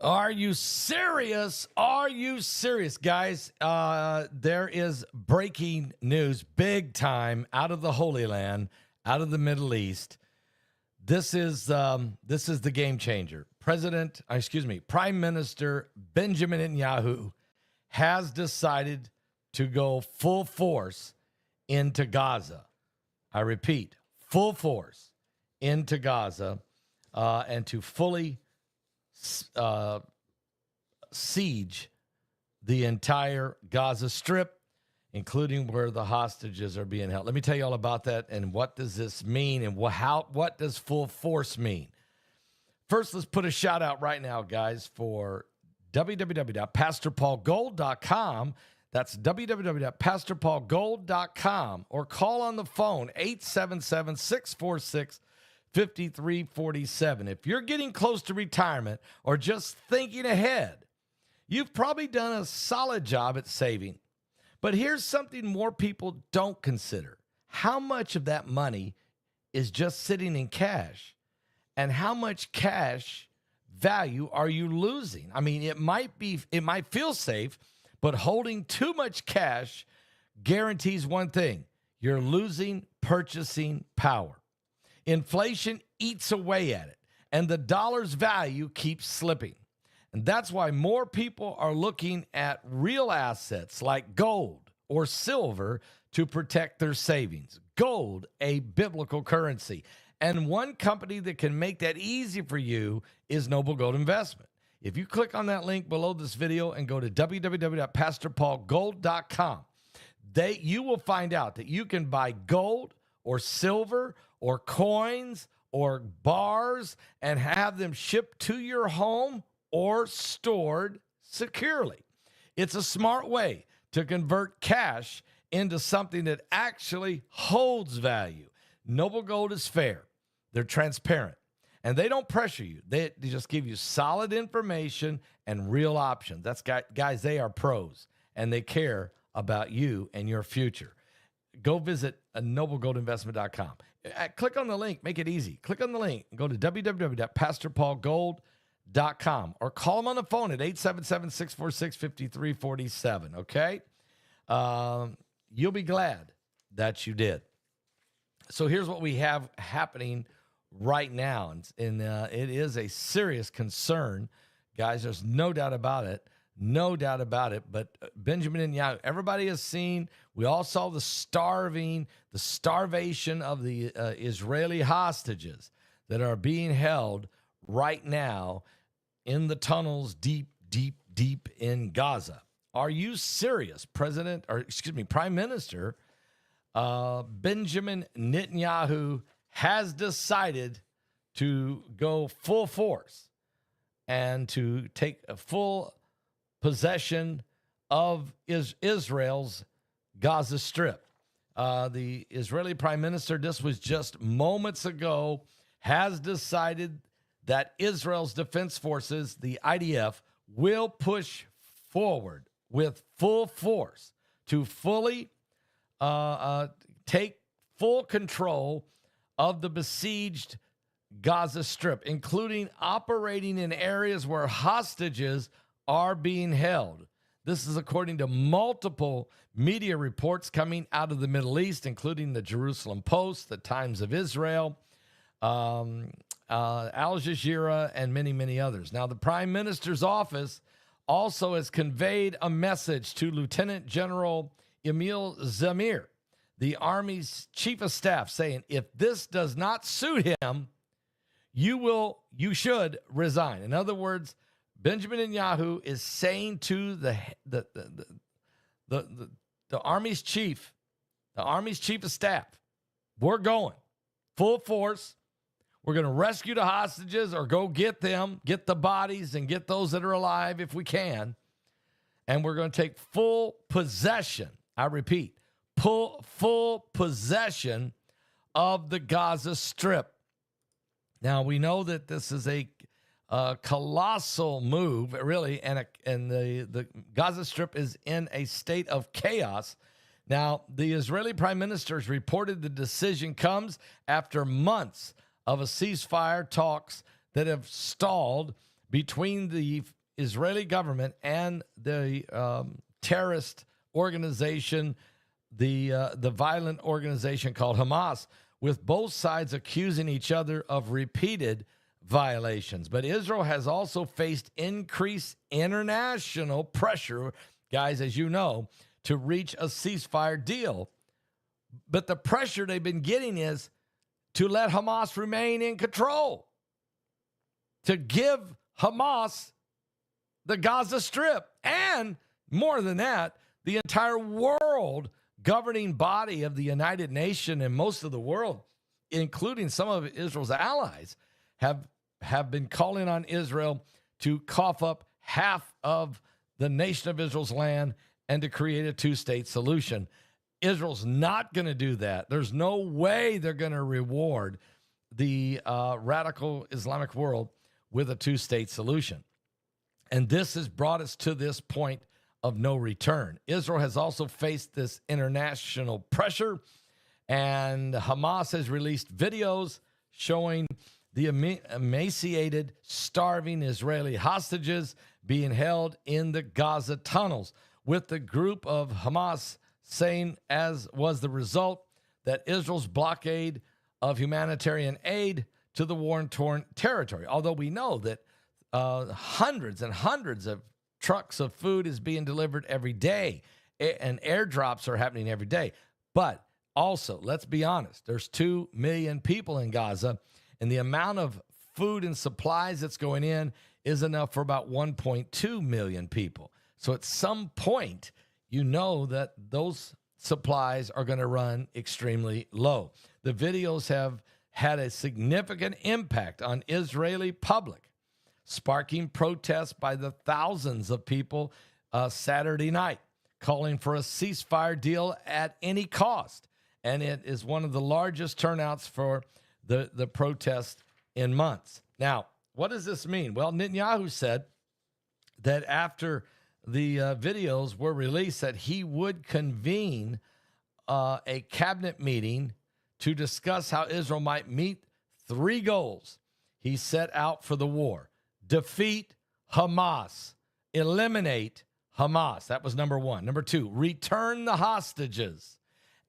Are you serious? Are you serious, guys? There is breaking news, big time, out of the Holy Land, out of the Middle East. This is the game changer. Prime Minister Benjamin Netanyahu has decided to go full force into Gaza. I repeat, full force into Gaza and to fully siege the entire Gaza Strip, including where the hostages are being held. Let me tell you all about that and what does this mean and what does full force mean. First, let's put a shout out right now, guys, for www.pastorpaulgold.com. That's www.pastorpaulgold.com, or call on the phone 877-646-5347. If you're getting close to retirement or just thinking ahead, you've probably done a solid job at saving. But here's something more people don't consider. How much of that money is just sitting in cash? And how much cash value are you losing? I mean, it might feel safe, but holding too much cash guarantees one thing: you're losing purchasing power. Inflation eats away at it, and the dollar's value keeps slipping. And that's why more people are looking at real assets like gold or silver to protect their savings. Gold, a biblical currency. And one company that can make that easy for you is Noble Gold Investment. If you click on that link below this video and go to www.pastorpaulgold.com, you will find out that you can buy gold or silver or coins or bars and have them shipped to your home or stored securely. It's a smart way to convert cash into something that actually holds value. Noble Gold is fair. They're transparent. And they don't pressure you. They just give you solid information and real options. Guys, they are pros, and they care about you and your future. Go visit noblegoldinvestment.com. Click on the link. Make it easy. Click on the link and go to www.pastorpaulgold.com or call them on the phone at 877-646-5347, okay? You'll be glad that you did. So here's what we have happening right now, and it is a serious concern, guys. There's no doubt about it. But Benjamin Netanyahu, everybody has seen, we all saw the starvation of the Israeli hostages that are being held right now in the tunnels deep in Gaza. Are you serious, Prime Minister Benjamin Netanyahu has decided to go full force and to take a full possession of Israel's Gaza Strip. The Israeli Prime Minister, this was just moments ago, has decided that Israel's defense forces, the IDF, will push forward with full force to fully take full control of the besieged Gaza Strip, including operating in areas where hostages are being held. This is according to multiple media reports coming out of the Middle East, including the Jerusalem Post, the Times of Israel, Al Jazeera, and many others. Now, the Prime Minister's office also has conveyed a message to Lieutenant General Emil Zamir, the Army's chief of staff, saying, if this does not suit him, you should resign. In other words, Benjamin Netanyahu is saying to the Army's chief of staff, we're going full force. We're going to rescue the hostages or go get them, get the bodies and get those that are alive if we can. And we're going to take full possession. I repeat, full possession of the Gaza Strip. Now, we know that this is a colossal move, really, and the Gaza Strip is in a state of chaos. Now, the Israeli Prime Minister has reported the decision comes after months of a ceasefire talks that have stalled between the Israeli government and the terrorist organization, the violent organization called Hamas, with both sides accusing each other of repeated violations. But Israel has also faced increased international pressure, guys, as you know, to reach a ceasefire deal. But the pressure they've been getting is to let Hamas remain in control, to give Hamas the Gaza Strip, and more than that, the entire world governing body of the United Nations and most of the world, including some of Israel's allies, have been calling on Israel to cough up half of the nation of Israel's land and to create a two-state solution. Israel's not going to do that. There's no way they're going to reward the radical Islamic world with a two-state solution. And this has brought us to this point of no return. Israel has also faced this international pressure, and Hamas has released videos showing the emaciated, starving Israeli hostages being held in the Gaza tunnels, with the group of Hamas saying, as was the result, that Israel's blockade of humanitarian aid to the war-torn territory. Although we know that hundreds and hundreds of trucks of food is being delivered every day, and airdrops are happening every day. But also, let's be honest, there's 2 million people in Gaza, and the amount of food and supplies that's going in is enough for about 1.2 million people. So at some point, you know that those supplies are going to run extremely low. The videos have had a significant impact on Israeli public, sparking protests by the thousands of people Saturday night, calling for a ceasefire deal at any cost. And it is one of the largest turnouts for the protest in months. Now, what does this mean? Well, Netanyahu said that after the videos were released, that he would convene a cabinet meeting to discuss how Israel might meet 3 goals he set out for the war: defeat Hamas, eliminate Hamas. That was number 1. Number 2, return the hostages.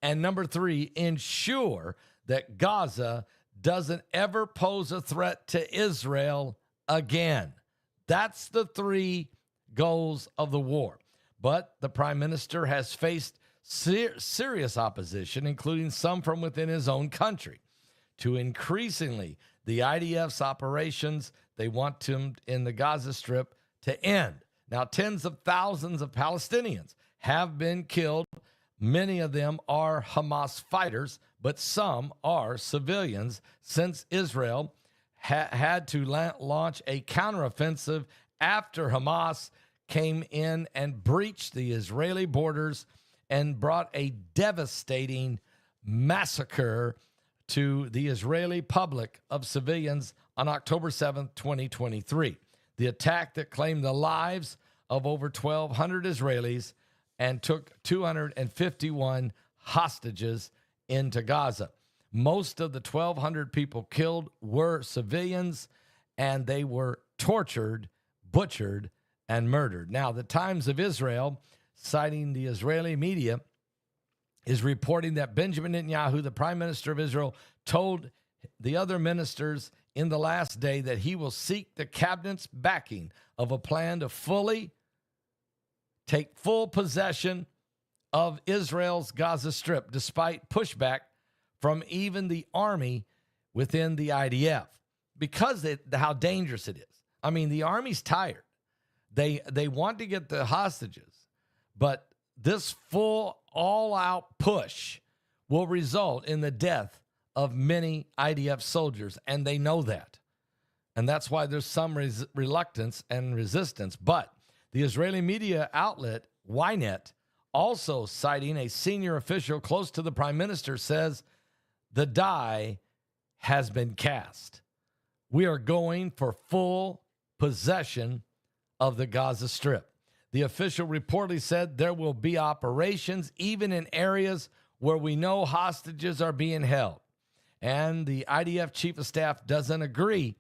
And number 3, ensure that Gaza doesn't ever pose a threat to Israel again. That's the 3 goals of the war. But the prime minister has faced serious opposition, including some from within his own country, to increasingly the IDF's operations. They want him in the Gaza Strip to end. Now, tens of thousands of Palestinians have been killed. Many of them are Hamas fighters, but some are civilians, since Israel had to launch a counteroffensive after Hamas came in and breached the Israeli borders and brought a devastating massacre to the Israeli public of civilians on October 7th, 2023. The attack that claimed the lives of over 1,200 Israelis and took 251 hostages into Gaza. Most of the 1,200 people killed were civilians, and they were tortured, butchered, and murdered. Now, the Times of Israel, citing the Israeli media, is reporting that Benjamin Netanyahu, the prime minister of Israel, told the other ministers in the last day that he will seek the cabinet's backing of a plan to fully take full possession of Israel's Gaza Strip, despite pushback from even the army within the IDF, because how dangerous it is. I mean, the army's tired. They want to get the hostages, but this full, all-out push will result in the death of many IDF soldiers, and they know that. And that's why there's some reluctance and resistance. But the Israeli media outlet, Ynet, also citing a senior official close to the prime minister, says the die has been cast. We are going for full possession of the Gaza Strip. The official reportedly said there will be operations even in areas where we know hostages are being held. And the IDF chief of staff doesn't agree,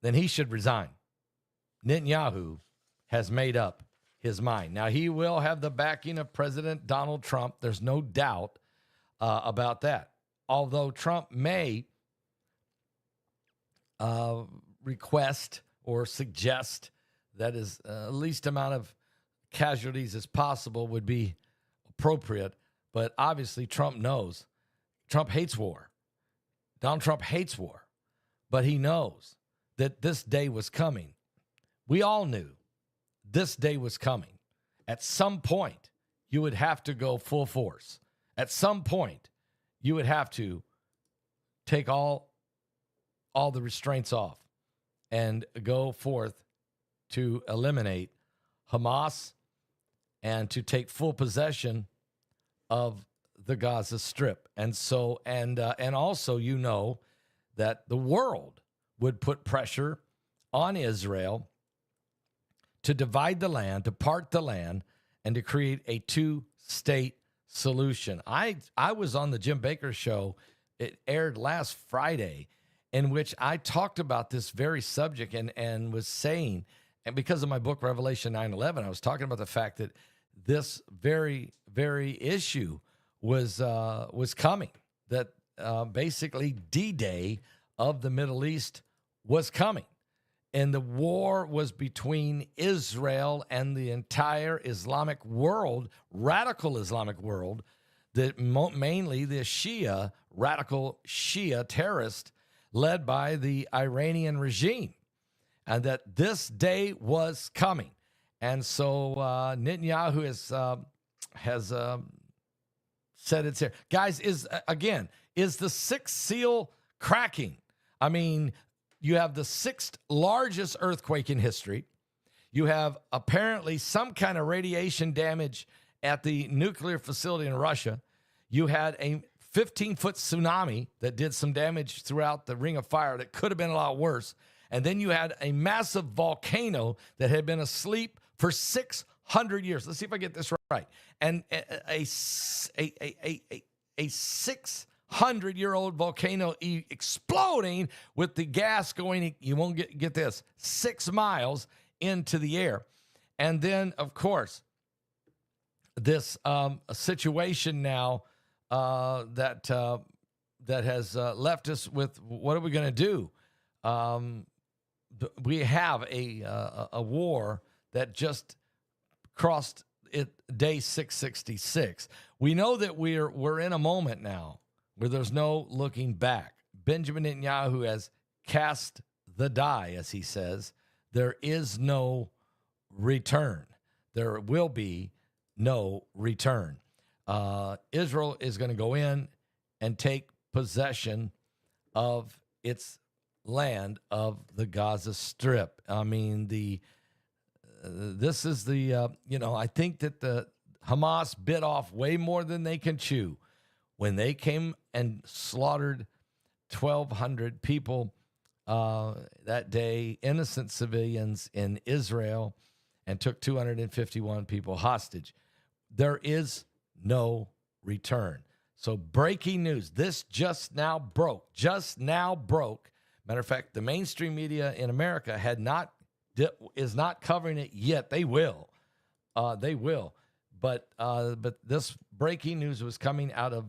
then he should resign. Netanyahu has made up his mind. Now, he will have the backing of President Donald Trump. There's no doubt about that. Although Trump may request or suggest that is least amount of casualties as possible would be appropriate. But obviously, Trump knows. Trump hates war. Donald Trump hates war. But he knows that this day was coming. We all knew this day was coming. At some point, you would have to go full force. At some point, you would have to take all the restraints off and go forth to eliminate Hamas and to take full possession of the Gaza Strip. And so, and also, you know, that the world would put pressure on Israel to divide the land, to part the land, and to create a two-state solution. I was on the Jim Baker show. It aired last Friday, in which I talked about this very subject and was saying, and because of my book, Revelation 9/11, I was talking about the fact that this very, very issue was coming, that basically D-Day of the Middle East was coming. And the war was between Israel and the entire Islamic world, radical Islamic world, that mainly the Shia, radical Shia terrorist led by the Iranian regime, and that this day was coming. And so Netanyahu has said it's here. Guys, is the sixth seal cracking? I mean, you have the sixth largest earthquake in history. You have apparently some kind of radiation damage at the nuclear facility in Russia. You had a 15-foot tsunami that did some damage throughout the Ring of Fire that could have been a lot worse. And then you had a massive volcano that had been asleep for 600 years. Let's see if I get this right. And a 600-year-old volcano exploding with the gas going, you won't get this, 6 miles into the air. And then, of course, this situation now that has left us with, what are we going to do? We have a war that just crossed day 666. We know that we're in a moment now where there's no looking back. Benjamin Netanyahu has cast the die, as he says. There is no return. There will be no return. Israel is going to go in and take possession of its land of the Gaza Strip. I mean, this is I think that the Hamas bit off way more than they can chew when they came and slaughtered 1,200 people that day, innocent civilians in Israel, and took 251 people hostage. There is no return. So breaking news. This just now broke. Matter of fact, the mainstream media in America is not covering it yet. They will. But this breaking news was coming out of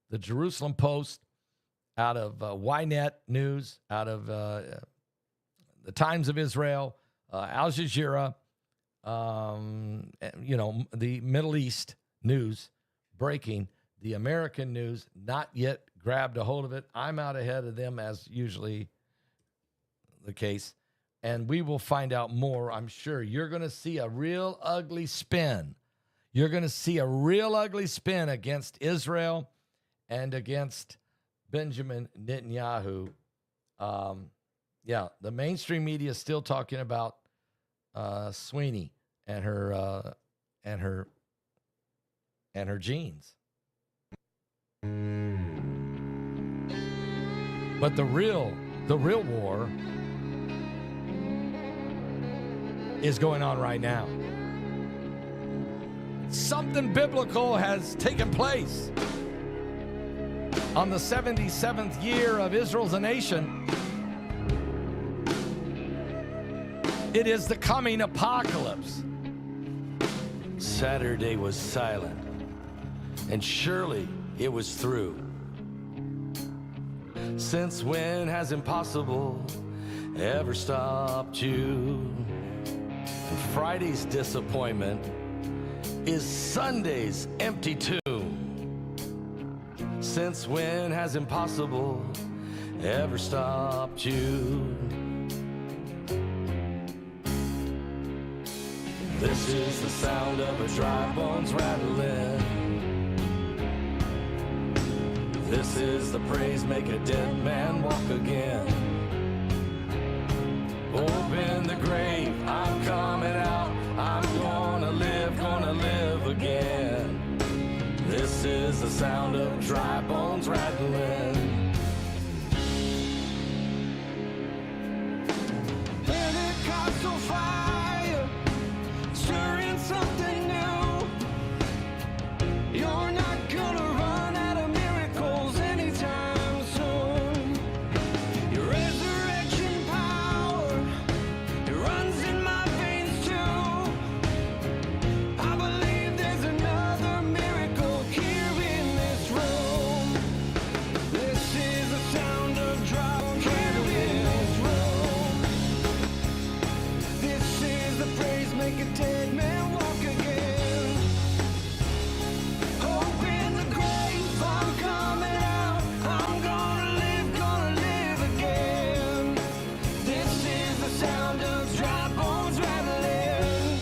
the Jerusalem Post, out of Ynet News, out of the Times of Israel, Al Jazeera, the Middle East news breaking. The American news not yet grabbed a hold of it. I'm out ahead of them, as usually the case. And we will find out more, I'm sure. You're going to see a real ugly spin. You're going to see a real ugly spin against Israel and against Benjamin Netanyahu. The mainstream media is still talking about Sweeney and her genes. But the real war is going on right now. Something biblical has taken place. On the 77th year of Israel as a nation, It is the coming apocalypse. Saturday was silent, and surely it was through. Since when has impossible ever stopped you? And Friday's disappointment is Sunday's empty tomb. Since when has impossible ever stopped you? This is the sound of a dry bones rattling. This is the praise make a dead man walk again. Open the grave, I'm coming out. I'm gonna live again. This is the sound of dry bones rattling. Pentecostal fire, stirring something new. You're not gonna run out of miracles anytime soon. Your resurrection power, it runs in my veins too. I believe there's another miracle here in this room. This is the sound of dry bones here in this room. This is the praise make a dead man walk again. Open the grave, I'm coming out. I'm gonna live again. This is the sound of dry bones rattling.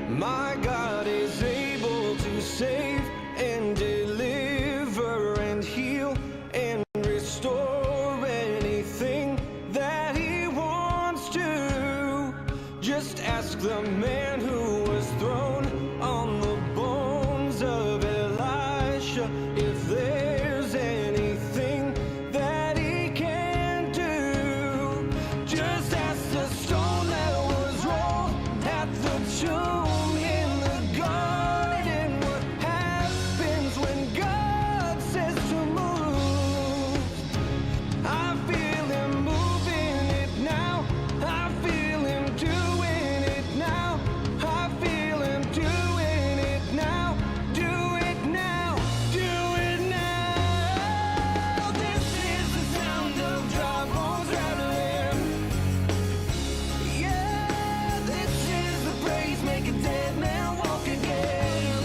My God is able to save and deliver and heal and restore anything that He wants to. Just ask the man who was thrown on the bones of Elisha if there's anything that he can do. Just ask the stone that was rolled at the tomb in the garden what happens when God says to move. I feel Him moving it now. I feel Him doing it now. I feel Him doing it now. Do it now. Do it now. This is the sound of dry bones rattling. Yeah, this is the praise make a dead man walk again.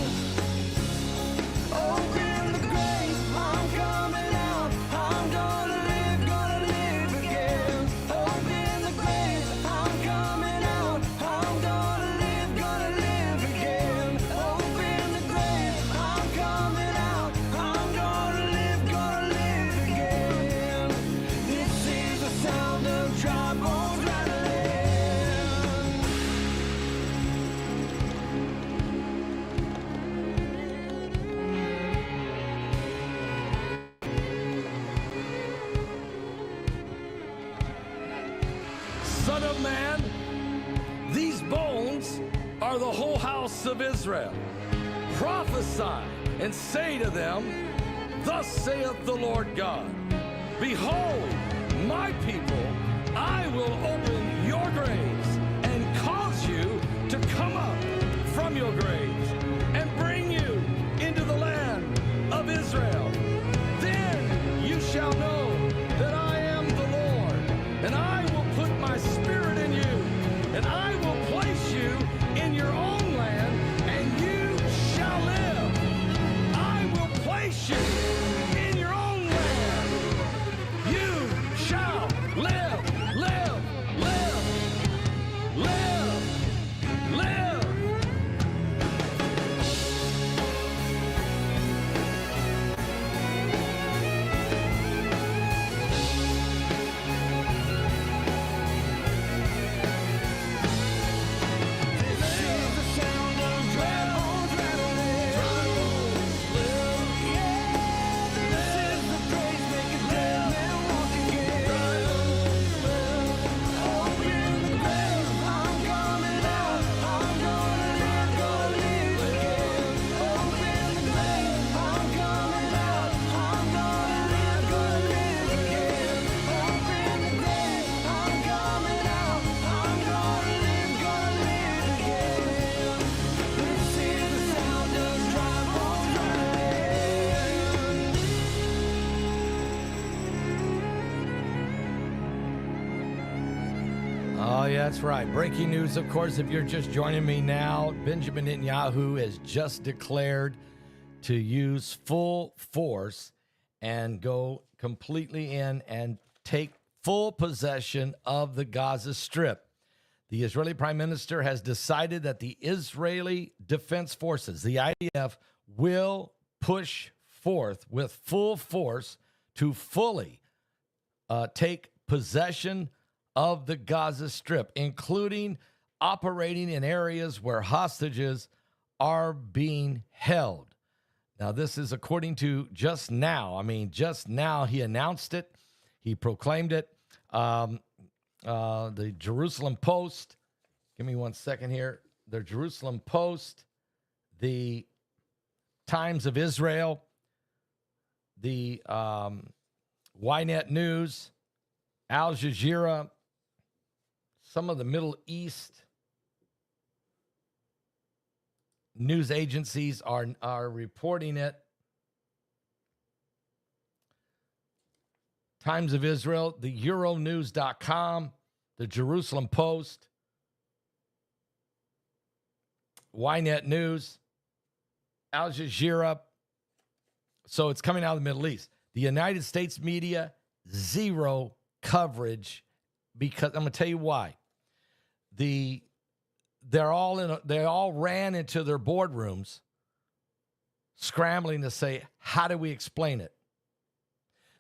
Open the grave, I'm coming out. I'm gonna live again. Open the grave, I'm coming out. I'm gonna live again. Open the grave, I'm coming out. I'm gonna live again. This is the sound of dry bones rattling. Son of man, these bones are the whole house of Israel. Prophesy and say to them, thus saith the Lord God, behold, my people, I will open your graves and cause you to come up from your graves and bring you into the land of Israel. Then you shall know that I am the Lord, and I will put my spirit in you, and I will place you in your own land, and you shall live. I will place you in your own land. You shall live. That's right. Breaking news, of course, if you're just joining me now, Benjamin Netanyahu has just declared to use full force and go completely in and take full possession of the Gaza Strip. The Israeli Prime Minister has decided that the Israeli Defense Forces, the IDF, will push forth with full force to fully take possession of the Gaza Strip, including operating in areas where hostages are being held. Now, this is according to just now. I mean, just now he announced it. He proclaimed it. The Jerusalem Post, give me 1 second here. The Jerusalem Post, the Times of Israel, the Ynet News, Al Jazeera, some of the Middle East news agencies are reporting it. Times of Israel, the Euronews.com, the Jerusalem Post, Ynet News, Al Jazeera. So it's coming out of the Middle East. The United States media, zero coverage, because I'm going to tell you why. They all ran into their boardrooms scrambling to say, how do we explain it?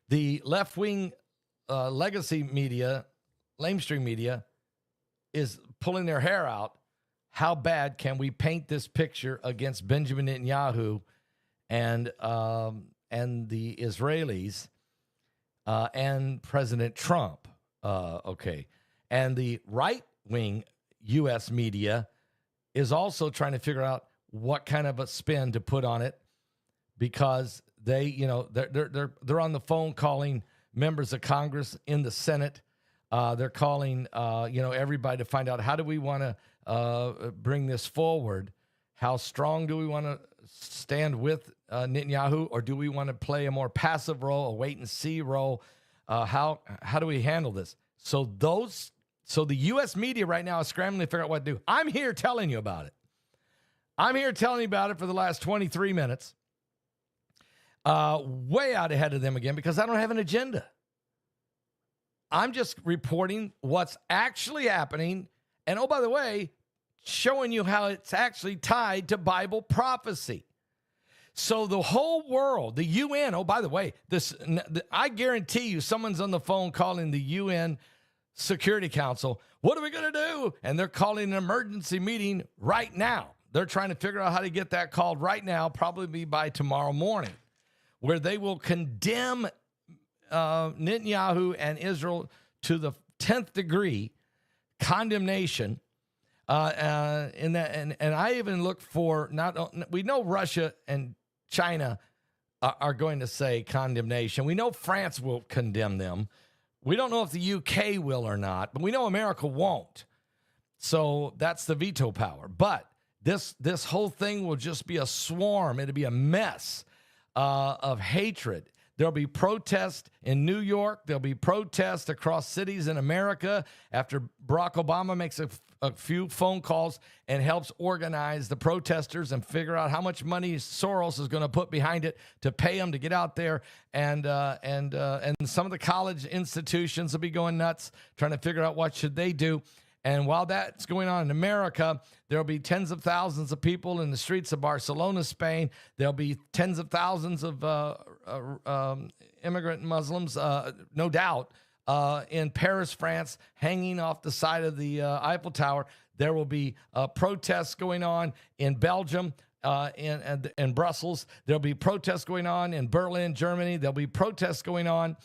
The left-wing legacy media, lamestream media, is pulling their hair out. How bad can we paint this picture against Benjamin Netanyahu and the Israelis and President Trump? Okay. And the right-wing U.S. media is also trying to figure out what kind of a spin to put on it, because they're on the phone calling members of Congress in the Senate. They're calling everybody to find out, how do we want to bring this forward? How strong do we want to stand with Netanyahu, or do we want to play a more passive role, a wait and see role? How do we handle this? So the U.S. media right now is scrambling to figure out what to do. I'm here telling you about it. I'm here telling you about it for the last 23 minutes. Way out ahead of them again, because I don't have an agenda. I'm just reporting what's actually happening. And oh, by the way, showing you how it's actually tied to Bible prophecy. So the whole world, the UN, oh, by the way, I guarantee you someone's on the phone calling the UN Security Council. What are we going to do? And they're calling an emergency meeting right now. They're trying to figure out how to get that called right now, probably by tomorrow morning, where they will condemn Netanyahu and Israel to the 10th degree condemnation. In that, and I even look for, we know Russia and China are going to say condemnation. We know France will condemn them. We don't know if the UK will or not, but we know America won't. So that's the veto power. But this whole thing will just be a swarm. It'll be a mess of hatred. There'll be protests in New York. There'll be protests across cities in America after Barack Obama makes a few phone calls and helps organize the protesters and figure out how much money Soros is going to put behind it to pay them to get out there. And some of the college institutions will be going nuts trying to figure out what should they do. And while that's going on in America, there'll be tens of thousands of people in the streets of Barcelona, Spain. There'll be tens of thousands of immigrant Muslims, no doubt, in Paris, France, hanging off the side of the Eiffel Tower. There will be protests going on in Belgium, in Brussels. There'll be protests going on in Berlin, Germany. There'll be protests going on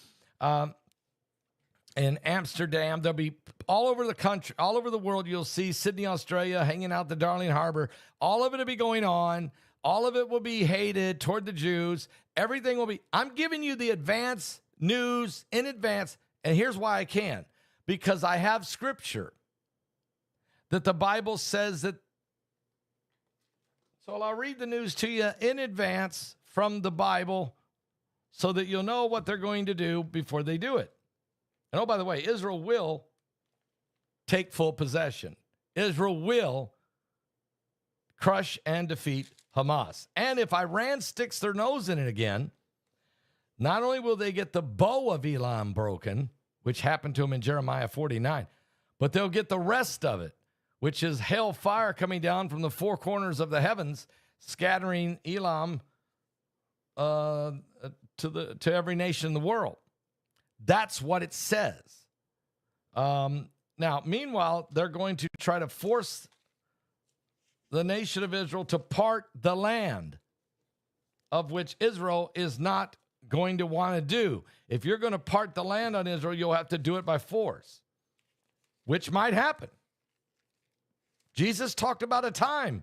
in Amsterdam. There'll be all over the country, all over the world. You'll see Sydney, Australia, hanging out the Darling Harbor. All of it will be going on. All of it will be hated toward the Jews. Everything will be. I'm giving you the advance news in advance. And here's why I can. Because I have scripture that the Bible says that. So I'll read the news to you in advance from the Bible so that you'll know what they're going to do before they do it. And oh, by the way, Israel will take full possession. Israel will crush and defeat Hamas. And if Iran sticks their nose in it again, not only will they get the bow of Elam broken, which happened to them in Jeremiah 49, but they'll get the rest of it, which is hellfire coming down from the four corners of the heavens, scattering Elam to every nation in the world. That's what it says. Now, meanwhile, they're going to try to force the nation of Israel to part the land, of which Israel is not going to want to do. If you're going to part the land on Israel, you'll have to do it by force, which might happen. Jesus talked about a time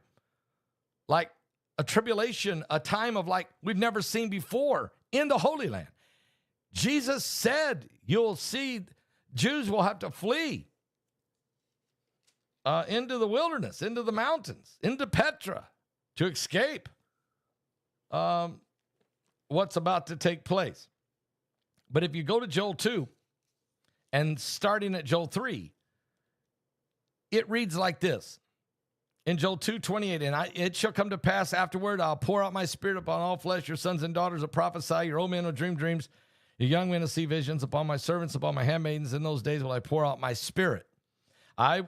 like a tribulation, a time of like we've never seen before in the Holy Land. Jesus said you'll see Jews will have to flee into the wilderness, into the mountains, into Petra to escape what's about to take place. But if you go to Joel 2 and starting at Joel 3, it reads like this. In Joel 2:28, and it shall come to pass afterward, I'll pour out my spirit upon all flesh, your sons and daughters will prophesy, your old men will dream dreams, your young men will see visions, upon my servants, upon my handmaidens, in those days will I pour out my spirit. I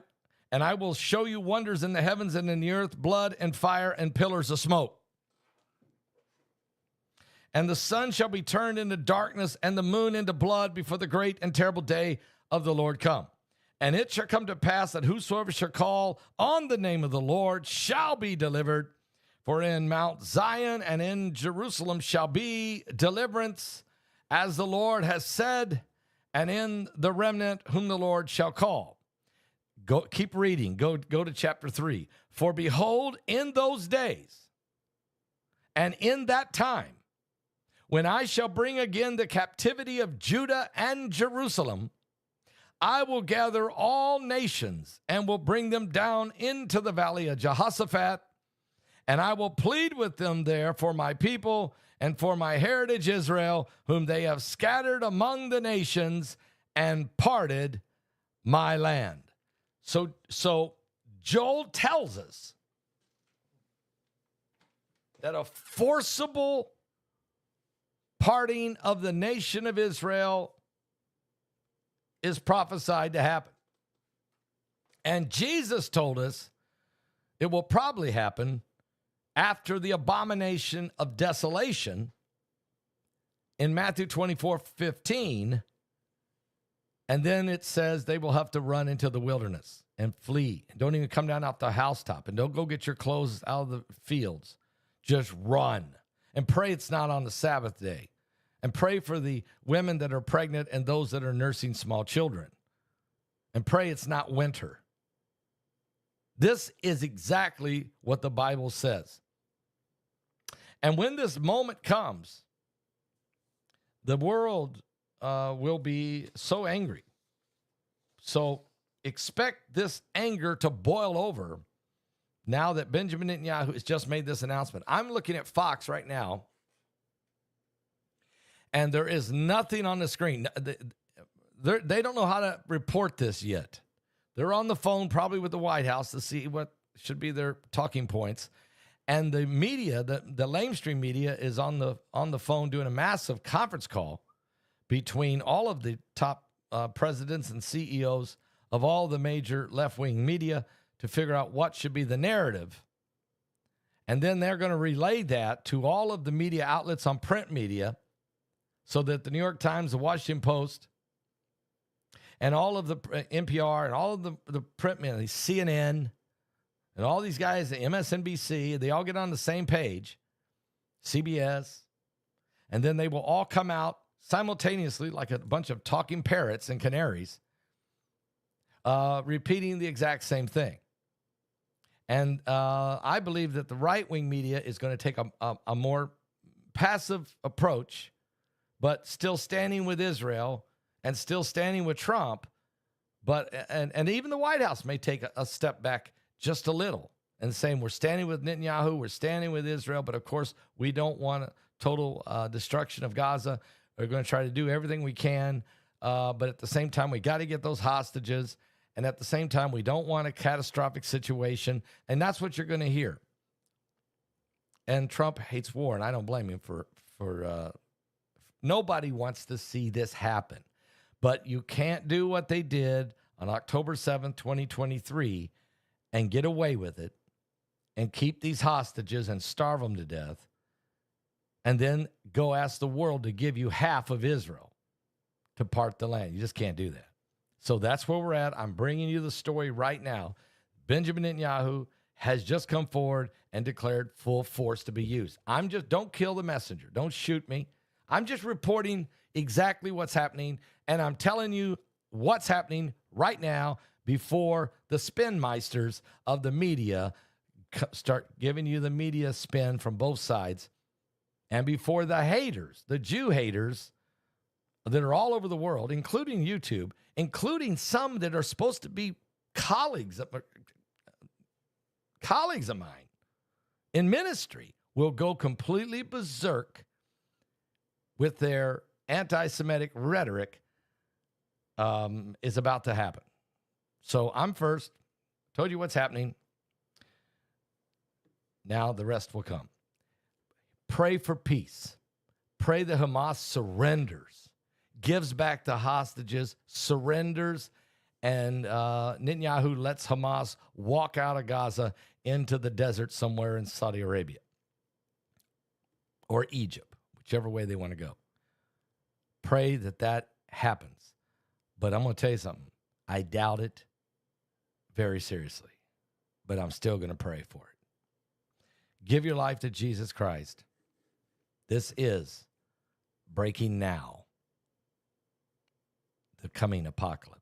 will show you wonders in the heavens and in the earth, blood and fire and pillars of smoke. And the sun shall be turned into darkness and the moon into blood before the great and terrible day of the Lord come. And it shall come to pass that whosoever shall call on the name of the Lord shall be delivered. For in Mount Zion and in Jerusalem shall be deliverance, as the Lord has said, and in the remnant whom the Lord shall call. Go, keep reading. Go to chapter 3. For behold, in those days and in that time, when I shall bring again the captivity of Judah and Jerusalem, I will gather all nations and will bring them down into the valley of Jehoshaphat, and I will plead with them there for my people and for my heritage Israel, whom they have scattered among the nations and parted my land. So Joel tells us that a forcible parting of the nation of Israel is prophesied to happen. And Jesus told us it will probably happen after the abomination of desolation in Matthew 24:15. And then it says they will have to run into the wilderness and flee. And don't even come down off the housetop. And don't go get your clothes out of the fields. Just run. And pray it's not on the Sabbath day. And pray for the women that are pregnant and those that are nursing small children. And pray it's not winter. This is exactly what the Bible says. And when this moment comes, the world will be so angry. So expect this anger to boil over now that Benjamin Netanyahu has just made this announcement. I'm looking at Fox right now, and there is nothing on the screen. They don't know how to report this yet. They're on the phone probably with the White House to see what should be their talking points. And the media, the lamestream media, is on the phone doing a massive conference call between all of the top presidents and CEOs of all the major left-wing media to figure out what should be the narrative. And then they're going to relay that to all of the media outlets on print media so that the New York Times, the Washington Post, and all of the NPR and all of the print media, CNN, and all these guys, the MSNBC, they all get on the same page, CBS, and then they will all come out simultaneously like a bunch of talking parrots and canaries, repeating the exact same thing. And I believe that the right-wing media is going to take a more passive approach, but still standing with Israel and still standing with Trump. But and even the White House may take a step back just a little and saying we're standing with Netanyahu, we're standing with Israel, but of course we don't want a total destruction of Gaza. We're going to try to do everything we can, but at the same time we got to get those hostages, And at the same time, we don't want a catastrophic situation. And that's what you're going to hear. And Trump hates war, and I don't blame him for nobody wants to see this happen. But you can't do what they did on October 7th, 2023, and get away with it and keep these hostages and starve them to death, and then go ask the world to give you half of Israel to part the land. You just can't do that. So that's where we're at. I'm bringing you the story right now. Benjamin Netanyahu has just come forward and declared full force to be used. Don't kill the messenger. Don't shoot me. I'm just reporting exactly what's happening, and I'm telling you what's happening right now before the spin meisters of the media start giving you the media spin from both sides, and before the haters, the Jew haters that are all over the world, including YouTube, including some that are supposed to be colleagues of mine in ministry, will go completely berserk with their anti-Semitic rhetoric is about to happen. So I'm first. Told you what's happening. Now the rest will come. Pray for peace. Pray that Hamas surrenders, gives back the hostages, surrenders, and Netanyahu lets Hamas walk out of Gaza into the desert somewhere in Saudi Arabia or Egypt, whichever way they want to go. Pray that that happens. But I'm going to tell you something. I doubt it very seriously, but I'm still going to pray for it. Give your life to Jesus Christ. This is Breaking Now, the coming apocalypse.